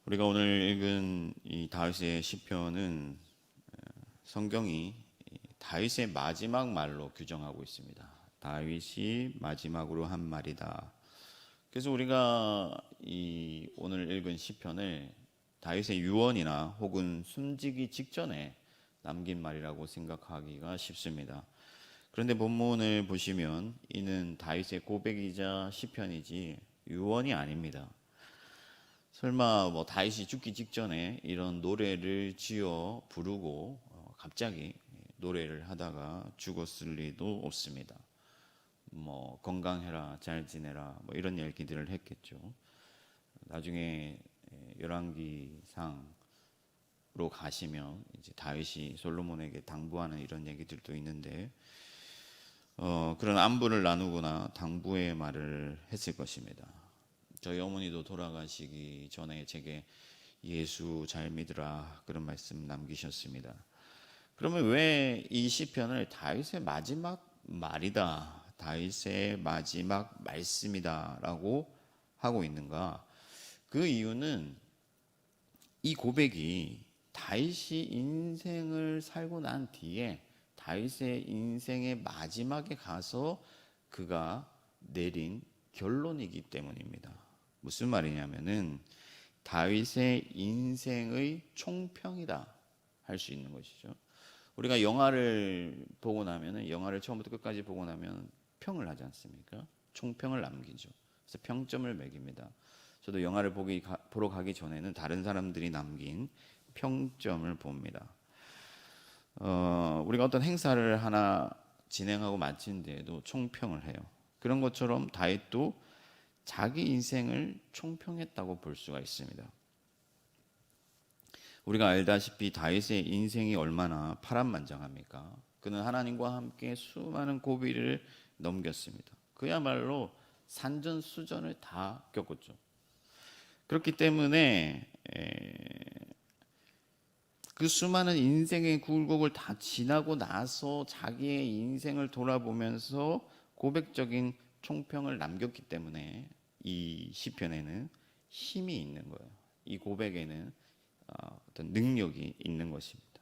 우리가 오늘 읽은 이 다윗의 시편은 성경이 다윗의 마지막 말로 규정하고 있습니다. 다윗이 마지막으로 한 말이다. 그래서 우리가 이 오늘 읽은 시편을 다윗의 유언이나 혹은 숨지기 직전에 남긴 말이라고 생각하기가 쉽습니다. 그런데 본문을 보시면 이는 다윗의 고백이자 시편이지 유언이 아닙니다. 설마 뭐 다윗이 죽기 직전에 이런 노래를 지어 부르고 갑자기 노래를 하다가 죽었을 리도 없습니다. 뭐 건강해라, 잘 지내라, 뭐 이런 얘기들을 했겠죠. 나중에 열왕기상으로 가시면 이제 다윗이 솔로몬에게 당부하는 이런 얘기들도 있는데 그런 안부를 나누거나 당부의 말을 했을 것입니다. 저희 어머니도 돌아가시기 전에 제게 예수 잘 믿으라 그런 말씀 남기셨습니다. 그러면 왜 이 시편을 다윗의 마지막 말이다, 다윗의 마지막 말씀이다라고 하고 있는가? 그 이유는 이 고백이 다윗이 인생을 살고 난 뒤에 다윗의 인생의 마지막에 가서 그가 내린 결론이기 때문입니다. 무슨 말이냐면은 다윗의 인생의 총평이다 할 수 있는 것이죠. 우리가 영화를 보고 나면은 영화를 처음부터 끝까지 보고 나면 평을 하지 않습니까? 총평을 남기죠. 그래서 평점을 매깁니다. 저도 영화를 보러 가기 전에는 다른 사람들이 남긴 평점을 봅니다. 우리가 어떤 행사를 하나 진행하고 마친 뒤에도 총평을 해요. 그런 것처럼 다윗도 자기 인생을 총평했다고 볼 수가 있습니다. 우리가 알다시피 다윗의 인생이 얼마나 파란만장합니까? 그는 하나님과 함께 수많은 고비를 넘겼습니다. 그야말로 산전수전을 다 겪었죠. 그렇기 때문에 그 수많은 인생의 굴곡을 다 지나고 나서 자기의 인생을 돌아보면서 고백적인 총평을 남겼기 때문에 이 시편에는 힘이 있는 거예요. 이 고백에는 어떤 능력이 있는 것입니다.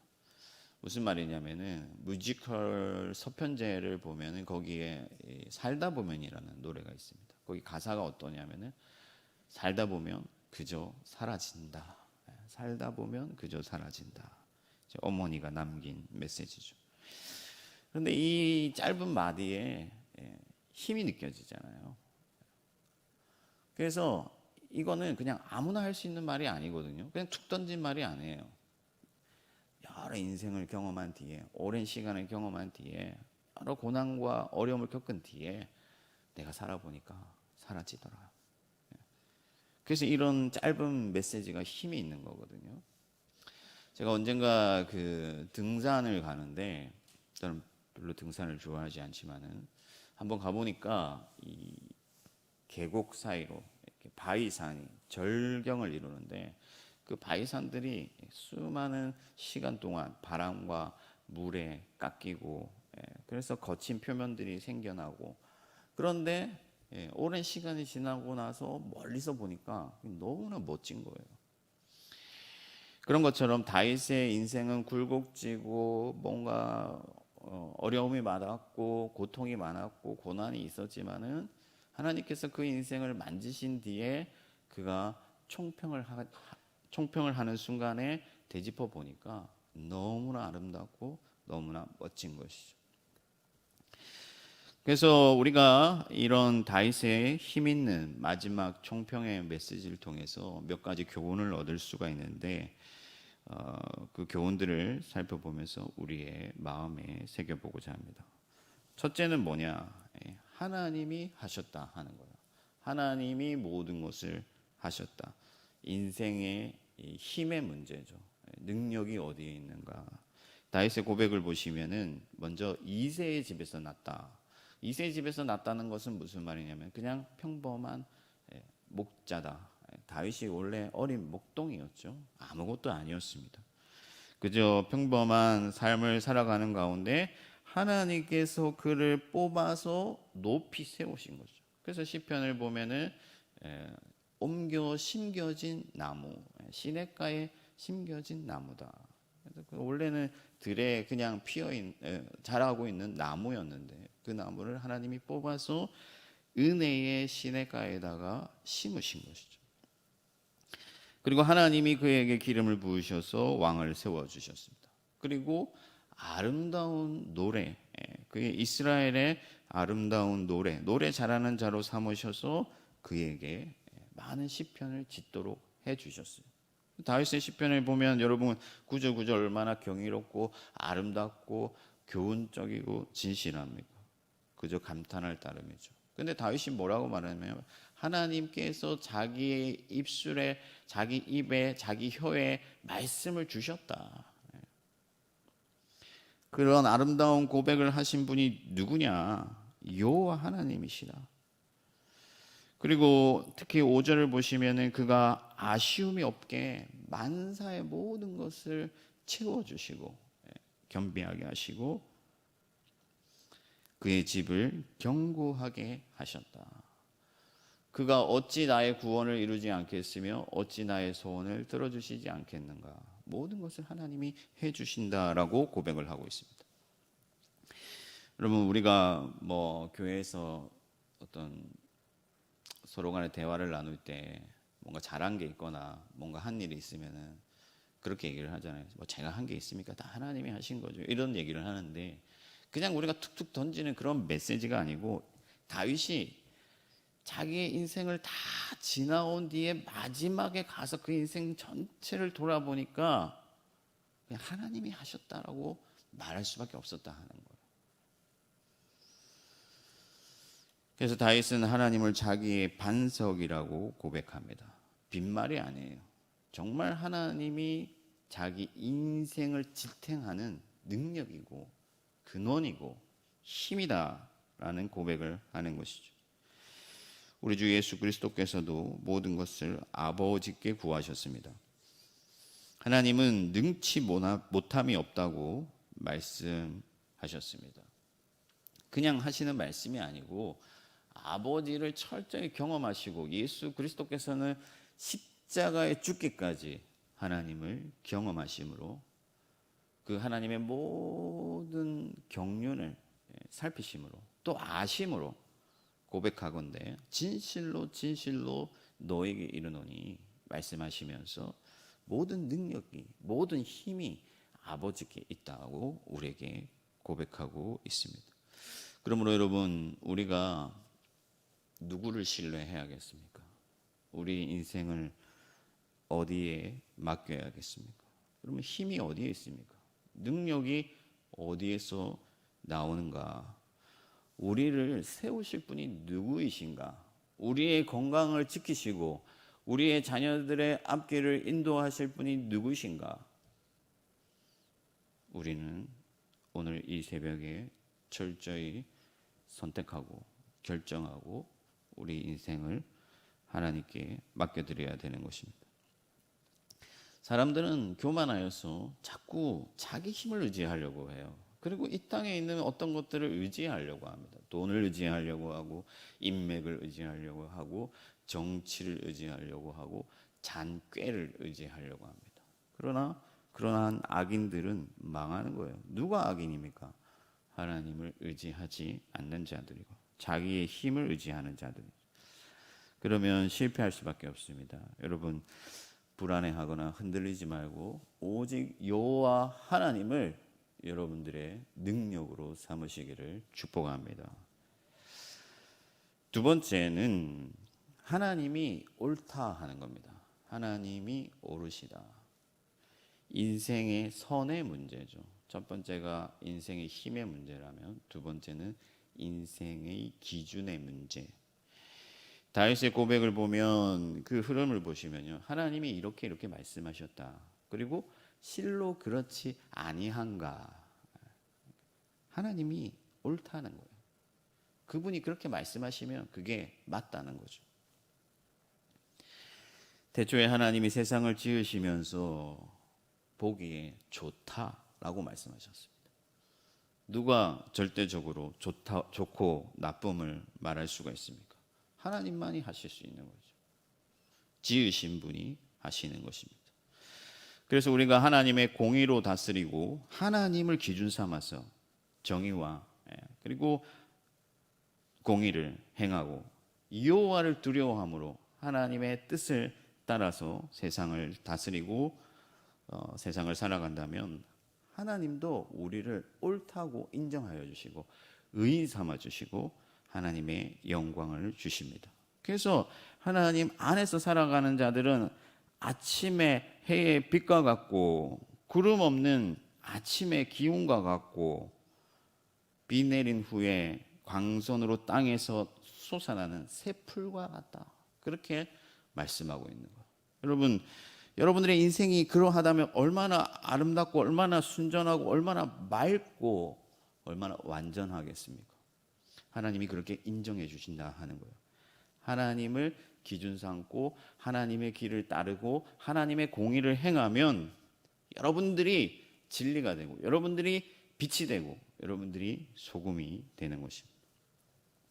무슨 말이냐면은 뮤지컬 서편제를 보면은 거기에 살다 보면이라는 노래가 있습니다. 거기 가사가 어떠냐면은 살다 보면 그저 사라진다. 살다 보면 그저 사라진다. 어머니가 남긴 메시지죠. 그런데 이 짧은 마디에 힘이 느껴지잖아요. 그래서 이거는 그냥 아무나 할 수 있는 말이 아니거든요. 그냥 툭 던진 말이 아니에요. 여러 인생을 경험한 뒤에, 오랜 시간을 경험한 뒤에, 여러 고난과 어려움을 겪은 뒤에 내가 살아보니까 사라지더라. 그래서 이런 짧은 메시지가 힘이 있는 거거든요. 제가 언젠가 그 등산을 가는데, 저는 별로 등산을 좋아하지 않지만은 한번 가보니까 이 계곡 사이로 이렇게 바위산이 절경을 이루는데 그 바위산들이 수많은 시간 동안 바람과 물에 깎이고 그래서 거친 표면들이 생겨나고 그런데 오랜 시간이 지나고 나서 멀리서 보니까 너무나 멋진 거예요. 그런 것처럼 다윗의 인생은 굴곡지고 뭔가 어려움이 많았고 고통이 많았고 고난이 있었지만은 하나님께서 그 인생을 만지신 뒤에 그가 총평을 하는 순간에 되짚어 보니까 너무나 아름답고 너무나 멋진 것이죠. 그래서 우리가 이런 다윗의 힘 있는 마지막 총평의 메시지를 통해서 몇 가지 교훈을 얻을 수가 있는데 그 교훈들을 살펴보면서 우리의 마음에 새겨보고자 합니다. 첫째는 뭐냐? 하나님이 하셨다 하는 거예요. 하나님이 모든 것을 하셨다. 인생의 힘의 문제죠. 능력이 어디에 있는가? 다윗의 고백을 보시면은 먼저 이새의 집에서 났다. 이새의 집에서 났다는 것은 무슨 말이냐면 그냥 평범한 목자다. 다윗이 원래 어린 목동이었죠. 아무것도 아니었습니다. 그저 평범한 삶을 살아가는 가운데 하나님께서 그를 뽑아서 높이 세우신 거죠. 그래서 시편을 보면은 옮겨 심겨진 나무, 시냇가에 심겨진 나무다. 그래서 원래는 들에 그냥 자라고 있는 나무였는데 그 나무를 하나님이 뽑아서 은혜의 시냇가에다가 심으신 것이죠. 그리고 하나님이 그에게 기름을 부으셔서 왕을 세워주셨습니다. 그리고 아름다운 노래, 그의 이스라엘의 아름다운 노래 잘하는 자로 삼으셔서 그에게 많은 시편을 짓도록 해주셨어요. 다윗의 시편을 보면 여러분 구절구절 얼마나 경이롭고 아름답고 교훈적이고 진실합니까? 그저 감탄할 따름이죠. 근데 다윗이 뭐라고 말하냐면 하나님께서 자기의 입술에, 자기 입에, 자기 혀에 말씀을 주셨다. 그런 아름다운 고백을 하신 분이 누구냐? 여호와 하나님이시라. 그리고 특히 5절을 보시면은 그가 아쉬움이 없게 만사의 모든 것을 채워주시고 겸비하게 하시고 그의 집을 견고하게 하셨다. 그가 어찌 나의 구원을 이루지 않겠으며 어찌 나의 소원을 들어주시지 않겠는가. 모든 것을 하나님이 해주신다라고 고백을 하고 있습니다. 여러분 우리가 교회에서 어떤 서로 간의 대화를 나눌 때 뭔가 잘한 게 있거나 뭔가 한 일이 있으면은 그렇게 얘기를 하잖아요. 제가 한 게 있습니까? 다 하나님이 하신 거죠. 이런 얘기를 하는데 그냥 우리가 툭툭 던지는 그런 메시지가 아니고 다윗이 자기의 인생을 다 지나온 뒤에 마지막에 가서 그 인생 전체를 돌아보니까 그냥 하나님이 하셨다라고 말할 수밖에 없었다 하는 거예요. 그래서 다윗은 하나님을 자기의 반석이라고 고백합니다. 빈말이 아니에요. 정말 하나님이 자기 인생을 지탱하는 능력이고 근원이고 힘이다라는 고백을 하는 것이죠. 우리 주 예수 그리스도께서도 모든 것을 아버지께 구하셨습니다. 하나님은 능치 못함이 없다고 말씀하셨습니다. 그냥 하시는 말씀이 아니고 아버지를 철저히 경험하시고 예수 그리스도께서는 십자가에 죽기까지 하나님을 경험하심으로 그 하나님의 모든 경륜을 살피심으로 또 아심으로 고백하건대 진실로 너에게 이르노니 말씀하시면서 모든 능력이 모든 힘이 아버지께 있다고 우리에게 고백하고 있습니다. 그러므로 여러분 우리가 누구를 신뢰해야겠습니까? 우리 인생을 어디에 맡겨야겠습니까? 그러면 힘이 어디에 있습니까? 능력이 어디에서 나오는가? 우리를 세우실 분이 누구이신가? 우리의 건강을 지키시고 우리의 자녀들의 앞길을 인도하실 분이 누구신가? 우리는 오늘 이 새벽에 철저히 선택하고 결정하고 우리 인생을 하나님께 맡겨드려야 되는 것입니다. 사람들은 교만하여서 자꾸 자기 힘을 의지하려고 해요. 그리고 이 땅에 있는 어떤 것들을 의지하려고 합니다. 돈을 의지하려고 하고 인맥을 의지하려고 하고 정치를 의지하려고 하고 잔꾀를 의지하려고 합니다. 그러나 그러한 악인들은 망하는 거예요. 누가 악인입니까? 하나님을 의지하지 않는 자들이고 자기의 힘을 의지하는 자들이죠. 그러면 실패할 수밖에 없습니다. 여러분 불안해하거나 흔들리지 말고 오직 여호와 하나님을 여러분들의 능력으로 삼으시기를 축복합니다. 두 번째는 하나님이 옳다 하는 겁니다. 하나님이 옳으시다. 인생의 선의 문제죠. 첫 번째가 인생의 힘의 문제라면 두 번째는 인생의 기준의 문제. 다윗의 고백을 보면 그 흐름을 보시면요. 하나님이 이렇게 말씀하셨다. 그리고 실로 그렇지 아니한가. 하나님이 옳다는 거예요. 그분이 그렇게 말씀하시면 그게 맞다는 거죠. 태초에 하나님이 세상을 지으시면서 보기에 좋다라고 말씀하셨습니다. 누가 절대적으로 좋고 나쁨을 말할 수가 있습니까? 하나님만이 하실 수 있는 거죠. 지으신 분이 하시는 것입니다. 그래서 우리가 하나님의 공의로 다스리고 하나님을 기준 삼아서 정의와 그리고 공의를 행하고 여호와를 두려워함으로 하나님의 뜻을 따라서 세상을 다스리고 세상을 살아간다면 하나님도 우리를 옳다고 인정하여 주시고 의인 삼아 주시고 하나님의 영광을 주십니다. 그래서 하나님 안에서 살아가는 자들은 아침에 해의 빛과 같고 구름 없는 아침의 기운과 같고 비 내린 후에 광선으로 땅에서 솟아나는 새 풀과 같다. 그렇게 말씀하고 있는 거예요. 여러분들의 인생이 그러하다면 얼마나 아름답고 얼마나 순전하고 얼마나 맑고 얼마나 완전하겠습니까? 하나님이 그렇게 인정해 주신다 하는 거예요. 하나님을 기준 삼고 하나님의 길을 따르고 하나님의 공의를 행하면 여러분들이 진리가 되고 여러분들이 빛이 되고 여러분들이 소금이 되는 것입니다.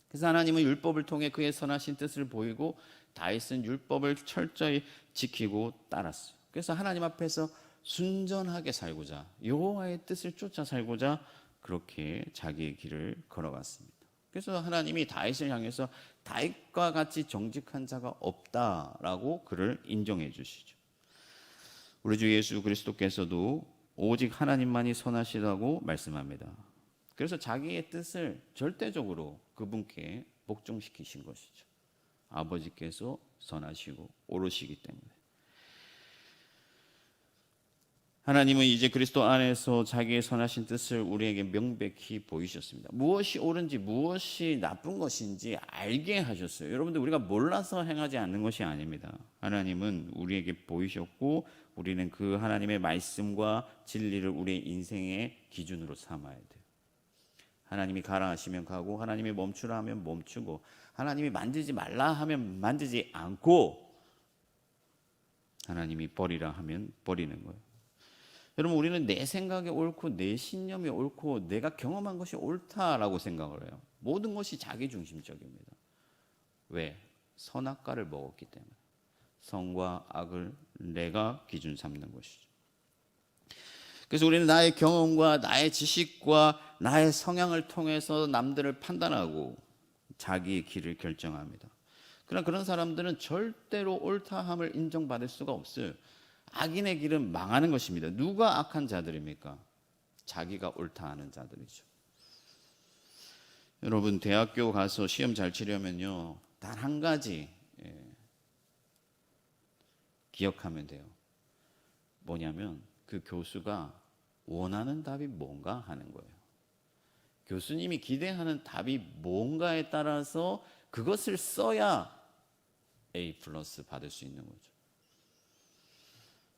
그래서 하나님은 율법을 통해 그의 선하신 뜻을 보이고 다윗은 율법을 철저히 지키고 따랐어요. 그래서 하나님 앞에서 순전하게 살고자 여호와의 뜻을 쫓아 살고자 그렇게 자기의 길을 걸어갔습니다. 그래서 하나님이 다윗을 향해서 다윗과 같이 정직한 자가 없다라고 그를 인정해 주시죠. 우리 주 예수 그리스도께서도 오직 하나님만이 선하시다고 말씀합니다. 그래서 자기의 뜻을 절대적으로 그분께 복종시키신 것이죠. 아버지께서 선하시고 옳으시기 때문에. 하나님은 이제 그리스도 안에서 자기의 선하신 뜻을 우리에게 명백히 보이셨습니다. 무엇이 옳은지 무엇이 나쁜 것인지 알게 하셨어요. 여러분들 우리가 몰라서 행하지 않는 것이 아닙니다. 하나님은 우리에게 보이셨고 우리는 그 하나님의 말씀과 진리를 우리의 인생의 기준으로 삼아야 돼요. 하나님이 가라 하시면 가고 하나님이 멈추라 하면 멈추고 하나님이 만지지 말라 하면 만지지 않고 하나님이 버리라 하면 버리는 거예요. 여러분 우리는 내 생각이 옳고 내 신념이 옳고 내가 경험한 것이 옳다라고 생각을 해요. 모든 것이 자기중심적입니다. 왜? 선악과를 먹었기 때문에. 선과 악을 내가 기준 삼는 것이죠. 그래서 우리는 나의 경험과 나의 지식과 나의 성향을 통해서 남들을 판단하고 자기의 길을 결정합니다. 그러나 그런 사람들은 절대로 옳다함을 인정받을 수가 없어요. 악인의 길은 망하는 것입니다. 누가 악한 자들입니까? 자기가 옳다 하는 자들이죠. 여러분 대학교 가서 시험 잘 치려면요 단 한 가지 기억하면 돼요. 뭐냐면 그 교수가 원하는 답이 뭔가 하는 거예요. 교수님이 기대하는 답이 뭔가에 따라서 그것을 써야 A+ 받을 수 있는 거죠.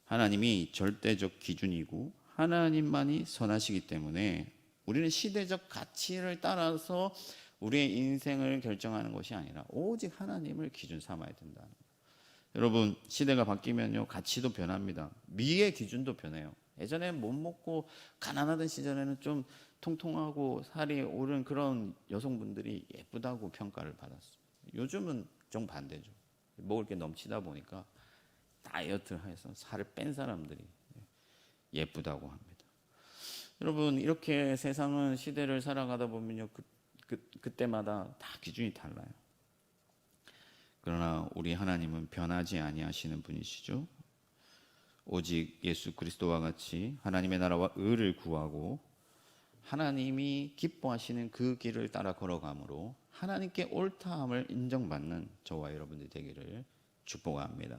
하나님이 절대적 기준이고 하나님만이 선하시기 때문에 우리는 시대적 가치를 따라서 우리의 인생을 결정하는 것이 아니라 오직 하나님을 기준 삼아야 된다는 거예요. 여러분 시대가 바뀌면요 가치도 변합니다. 미의 기준도 변해요. 예전에 못 먹고 가난하던 시절에는 좀 통통하고 살이 오른 그런 여성분들이 예쁘다고 평가를 받았어요. 요즘은 정반대죠. 먹을 게 넘치다 보니까 다이어트해서 살을 뺀 사람들이 예쁘다고 합니다. 여러분 이렇게 세상은 시대를 살아가다 보면요 그때마다 다 기준이 달라요. 그러나 우리 하나님은 변하지 아니하시는 분이시죠. 오직 예수 그리스도와 같이 하나님의 나라와 의를 구하고 하나님이 기뻐하시는 그 길을 따라 걸어가므로 하나님께 옳다함을 인정받는 저와 여러분들이 되기를 축복합니다.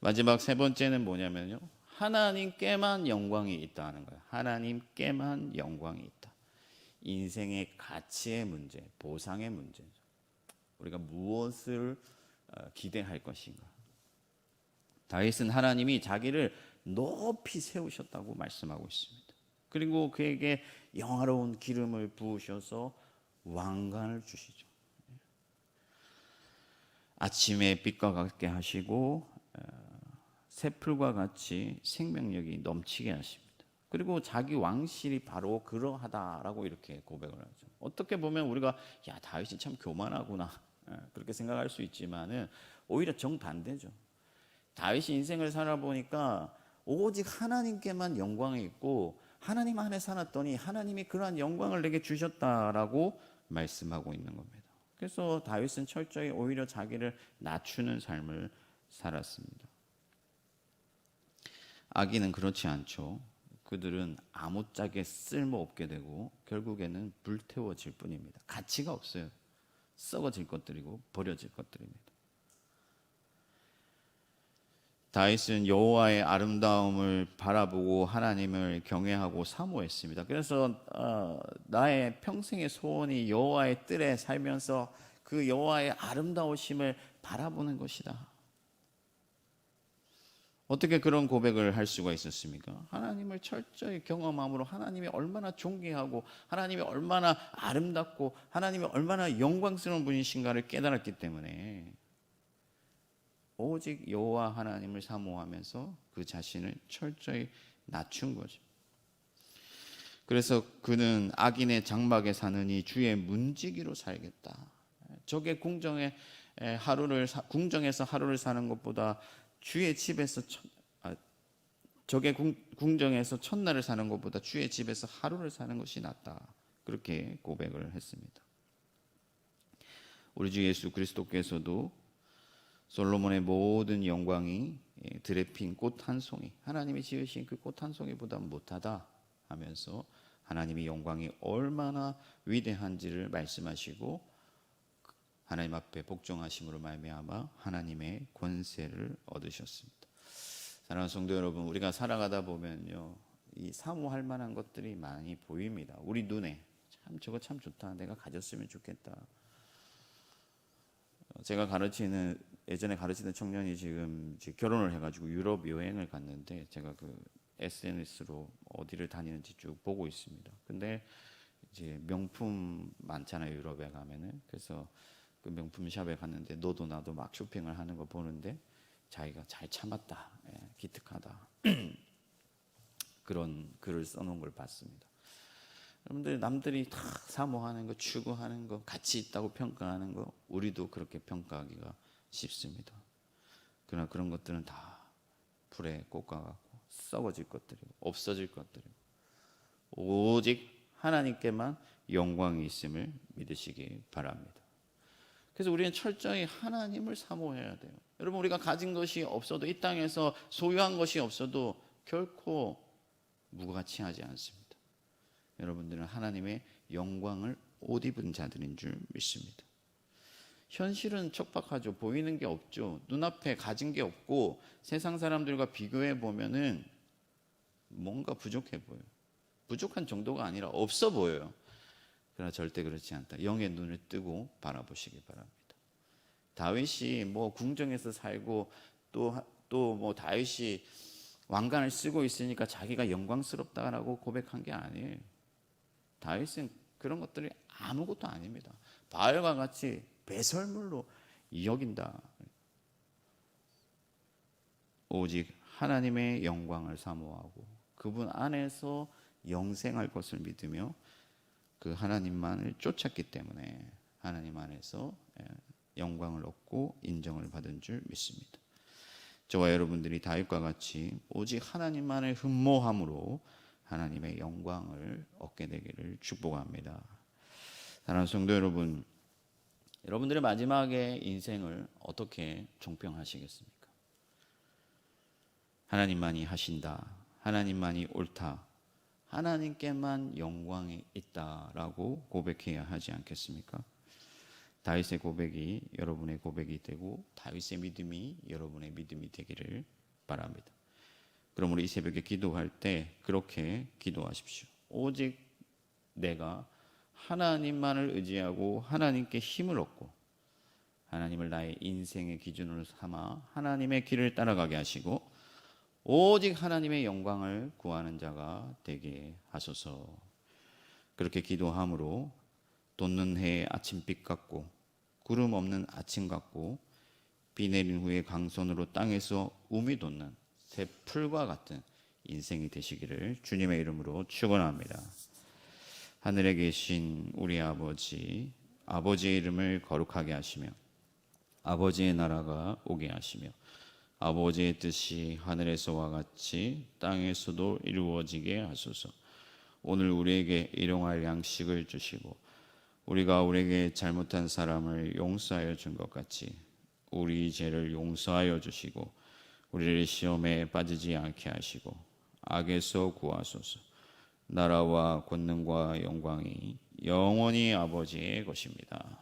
마지막 세 번째는 뭐냐면요 하나님께만 영광이 있다는 거예요. 하나님께만 영광이 있다. 인생의 가치의 문제, 보상의 문제죠. 우리가 무엇을 기대할 것인가. 다윗은 하나님이 자기를 높이 세우셨다고 말씀하고 있습니다. 그리고 그에게 영화로운 기름을 부으셔서 왕관을 주시죠. 아침에 빛과 같게 하시고 새풀과 같이 생명력이 넘치게 하십니다. 그리고 자기 왕실이 바로 그러하다라고 이렇게 고백을 하죠. 어떻게 보면 우리가 야 다윗이 참 교만하구나 그렇게 생각할 수 있지만은 오히려 정반대죠. 다윗이 인생을 살아보니까 오직 하나님께만 영광이 있고 하나님 안에 살았더니 하나님이 그러한 영광을 내게 주셨다라고 말씀하고 있는 겁니다. 그래서 다윗은 철저히 오히려 자기를 낮추는 삶을 살았습니다. 악인은 그렇지 않죠. 그들은 아무짝에 쓸모없게 되고 결국에는 불태워질 뿐입니다. 가치가 없어요. 썩어질 것들이고 버려질 것들입니다. 다윗은 여호와의 아름다움을 바라보고 하나님을 경외하고 사모했습니다. 그래서 나의 평생의 소원이 여호와의 뜰에 살면서 그 여호와의 아름다우심을 바라보는 것이다. 어떻게 그런 고백을 할 수가 있었습니까? 하나님을 철저히 경험함으로 하나님이 얼마나 존귀하고 하나님이 얼마나 아름답고 하나님이 얼마나 영광스러운 분이신가를 깨달았기 때문에 오직 여호와 하나님을 사모하면서 그 자신을 철저히 낮춘 거죠. 그래서 그는 악인의 장막에 사느니 주의 문지기로 살겠다. 적의 궁정에서 하루를 사는 것보다 주의 집에서 적의 궁정에서 첫날을 사는 것보다 주의 집에서 하루를 사는 것이 낫다. 그렇게 고백을 했습니다. 우리 주 예수 그리스도께서도 솔로몬의 모든 영광이 들에 핀 꽃 한 송이, 하나님이 지으신 그 꽃 한 송이보다 못하다 하면서 하나님의 영광이 얼마나 위대한지를 말씀하시고 하나님 앞에 복종하심으로 말미암아 하나님의 권세를 얻으셨습니다. 사랑하는 성도 여러분, 우리가 살아가다 보면요, 이 사모할 만한 것들이 많이 보입니다. 우리 눈에 참 저거 참 좋다, 내가 가졌으면 좋겠다. 제가 예전에 가르치는 청년이 지금 결혼을 해가지고 유럽 여행을 갔는데 제가 그 SNS로 어디를 다니는지 쭉 보고 있습니다. 근데 이제 명품 많잖아요, 유럽에 가면은. 그래서 그 명품 샵에 갔는데 너도 나도 막 쇼핑을 하는 거 보는데 자기가 잘 참았다, 기특하다 그런 글을 써놓은 걸 봤습니다. 여러분들, 남들이 다 사모하는 거, 추구하는 거, 가치 있다고 평가하는 거, 우리도 그렇게 평가하기가 쉽습니다. 그러나 그런 것들은 다 불에 꽂아갖고 썩어질 것들이고 없어질 것들이고 오직 하나님께만 영광이 있음을 믿으시기 바랍니다. 그래서 우리는 철저히 하나님을 사모해야 돼요. 여러분, 우리가 가진 것이 없어도, 이 땅에서 소유한 것이 없어도 결코 무가치하지 않습니다. 여러분들은 하나님의 영광을 옷 입은 자들인 줄 믿습니다. 현실은 척박하죠. 보이는 게 없죠. 눈앞에 가진 게 없고 세상 사람들과 비교해 보면은 뭔가 부족해 보여요. 부족한 정도가 아니라 없어 보여요. 그러나 절대 그렇지 않다. 영의 눈을 뜨고 바라보시기 바랍니다. 다윗이 뭐 궁정에서 살고 또 뭐 다윗이 왕관을 쓰고 있으니까 자기가 영광스럽다라고 고백한 게 아니에요. 다윗은 그런 것들이 아무것도 아닙니다. 바알과 같이 배설물로 여긴다. 오직 하나님의 영광을 사모하고 그분 안에서 영생할 것을 믿으며 그 하나님만을 쫓았기 때문에 하나님 안에서 영광을 얻고 인정을 받은 줄 믿습니다. 저와 여러분들이 다윗과 같이 오직 하나님만을 흠모함으로 하나님의 영광을 얻게 되기를 축복합니다. 사랑하는 성도 여러분, 여러분들의 마지막에 인생을 어떻게 종평하시겠습니까? 하나님만이 하신다, 하나님만이 옳다, 하나님께만 영광이 있다라고 고백해야 하지 않겠습니까? 다윗의 고백이 여러분의 고백이 되고 다윗의 믿음이 여러분의 믿음이 되기를 바랍니다. 그럼 우리 이 새벽에 기도할 때 그렇게 기도하십시오. 오직 내가 하나님만을 의지하고 하나님께 힘을 얻고 하나님을 나의 인생의 기준으로 삼아 하나님의 길을 따라가게 하시고 오직 하나님의 영광을 구하는 자가 되게 하소서. 그렇게 기도함으로 돋는 해의 아침빛 같고 구름 없는 아침 같고 비 내린 후에 강선으로 땅에서 움이 돋는 새 풀과 같은 인생이 되시기를 주님의 이름으로 축원합니다. 하늘에 계신 우리 아버지, 아버지의 이름을 거룩하게 하시며 아버지의 나라가 오게 하시며 아버지의 뜻이 하늘에서와 같이 땅에서도 이루어지게 하소서. 오늘 우리에게 일용할 양식을 주시고 우리가 우리에게 잘못한 사람을 용서하여 준 것 같이 우리 죄를 용서하여 주시고 우리를 시험에 빠지지 않게 하시고 악에서 구하소서. 나라와 권능과 영광이 영원히 아버지의 것입니다.